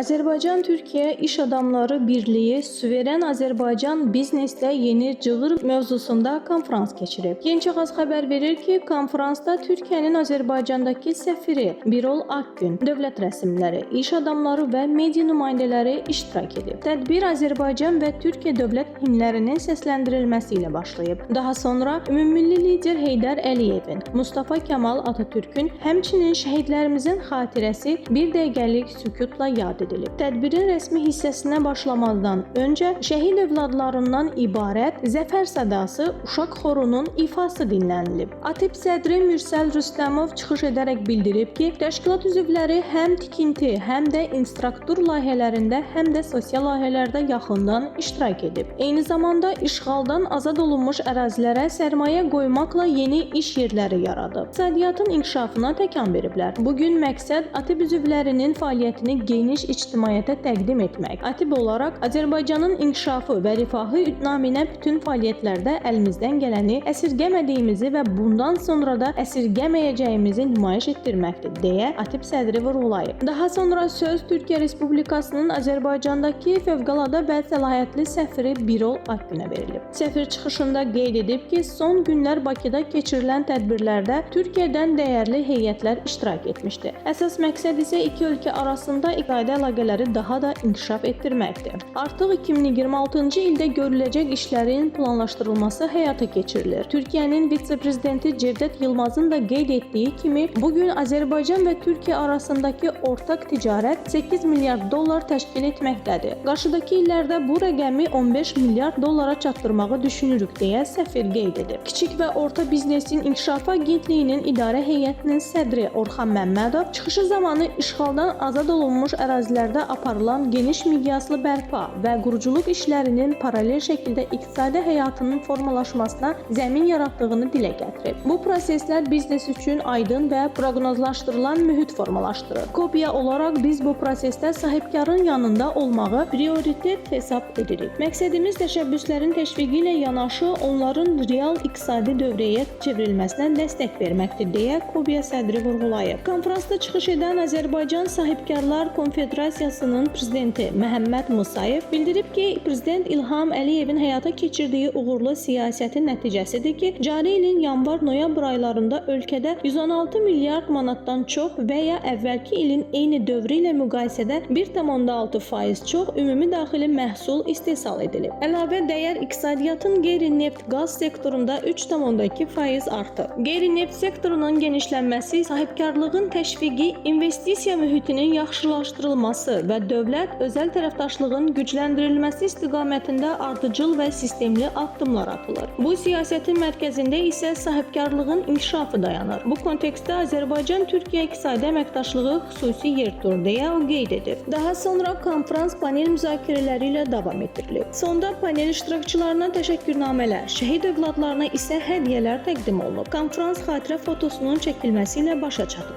Azərbaycan-Türkiyə İş Adamları Birliyi Suveren Azərbaycan biznesdə yeni cığır mövzusunda konferans keçirib. Gençağaz xəbər verir ki, konferansda Türkiyənin Azərbaycandakı səfiri Birol Akgün, dövlət rəsmiləri, iş adamları və media nümayəndələri iştirak edib. Tədbir Azərbaycan və Türkiyə dövlət himnlərinin səsləndirilməsi ilə başlayıb. Daha sonra ümummilli lider Heydər Əliyevin, Mustafa Kemal Atatürkün, həmçinin şəhidlərimizin xatirəsi bir dəqiqəlik sükutla yad edilib. Tədbirin rəsmi hissəsinə başlamazdan öncə şəhid övladlarından ibarət Zəfər Sədası uşaq xorunun ifası dinlənilib. ATİP sədri Mürsəl Rüstəmov çıxış edərək bildirib ki, təşkilat üzvləri həm tikinti, həm də instruktur layihələrində, həm də sosial layihələrdə yaxından iştirak edib. Eyni zamanda işğaldan azad olunmuş ərazilərə sərmayə qoymaqla yeni iş yerləri yaradıb. İqtisadiyyatın inkişafına təkan veriblər. Bugün məqsəd ATİP üzvlərinin fəaliyyətini geniş ictimaiyyətə təqdim etmək. ATİP olaraq Azərbaycanın inkişafı və rifahı naminə bütün fəaliyyətlərdə əlimizdən gələni əsirgəmədiyimizi və bundan sonra da əsirgəməyəcəyimizi nümayiş etdirməkdir, deyə ATİP sədri vurğulayıb. Daha sonra söz Türkiyə Respublikasının Azərbaycandakı fövqəladə və səlahiyyətli səfiri Birol Akgünə verilib. Səfir çıxışında qeyd edib ki, son günlər Bakıda keçirilən tədbirlərdə Türkiyədən dəyərli heyətlər iştirak etmişdi. Əsas məqsəd isə iki ölkə arasında iqtisadi əlaqələri daha da inkişaf etdirməkdir. Artıq 2026-cı ildə görüləcək işlərin planlaşdırılması həyata keçirilir. Türkiyənin vitse-prezidenti Cevdet Yılmazın da qeyd etdiyi kimi, bugün Azərbaycan və Türkiyə arasındakı ortaq ticarət 8 milyard dollar təşkil etməkdədir. Qarşıdakı illərdə bu rəqəmi 15 milyard dollara çatdırmağı düşünürük, deyə səfir qeyd edib. Kiçik və orta biznesin inkişafı agentliyinin idarə heyətinin sədri Orxan Məmmədov çıxışı zamanı işğaldan azad olunmuş ərazilərdə aparılan geniş miqyaslı bərpa və quruculuq işlərinin paralel şəkildə iqtisadi həyatının formalaşmasına zəmin yaratdığını dilə gətirib. Bu proseslər biznes üçün aydın və proqnozlaşdırılan mühit formalaşdırır. Kopya olaraq biz bu prosesdə sahibkarın yanında olmağı prioritet hesab edirik. Məqsədimiz təşəbbüslərin təşviqi ilə yanaşı onların real iqtisadi dövrəyə çevrilməsinə dəstək verməkdir, deyə Kopya sədri vurğulayıb. Konferansda çıxış edən Azərbaycan Sahibkarlar Konfederasiyasının prezidenti Məhəmməd Musayev bildirib ki, Prezident İlham Əliyevin həyata keçirdiyi uğurlu siyasətin nəticəsidir ki, cari ilin yanvar-noyabr aylarında ölkədə 116 milyard manatdan çox və ya əvvəlki ilin eyni dövrü ilə müqayisədə 1,6% çox ümumi daxili məhsul istehsal edilib. Əlavə dəyər iqtisadiyyatın qeyri-neft qaz sektorunda 3,2% artıb. Qeyri-neft sektorunun genişlənməsi, sahibkarlığın təşviqi, investisiya mühitinin yaxşılaşdırılması və dövlət-özəl tərəfdaşlığın gücləndirilməsi istiqamətində ardıcıl və sistemli addımlar atılır. Bu siyasətin mərkəzində isə sahibkarlığın inkişafı dayanır. Bu kontekstdə Azərbaycan-Türkiyə iqtisadi əməkdaşlığı xüsusi yer tutur, deyə o qeyd edib. Daha sonra konferans panel müzakirələri ilə davam etdirilib. Sonda panel iştirakçılarına təşəkkürnamələr, şəhid övladlarına isə hədiyyələr təqdim olunub. Konferans xatirə fotosunun çəkilməsi ilə başa çatıb.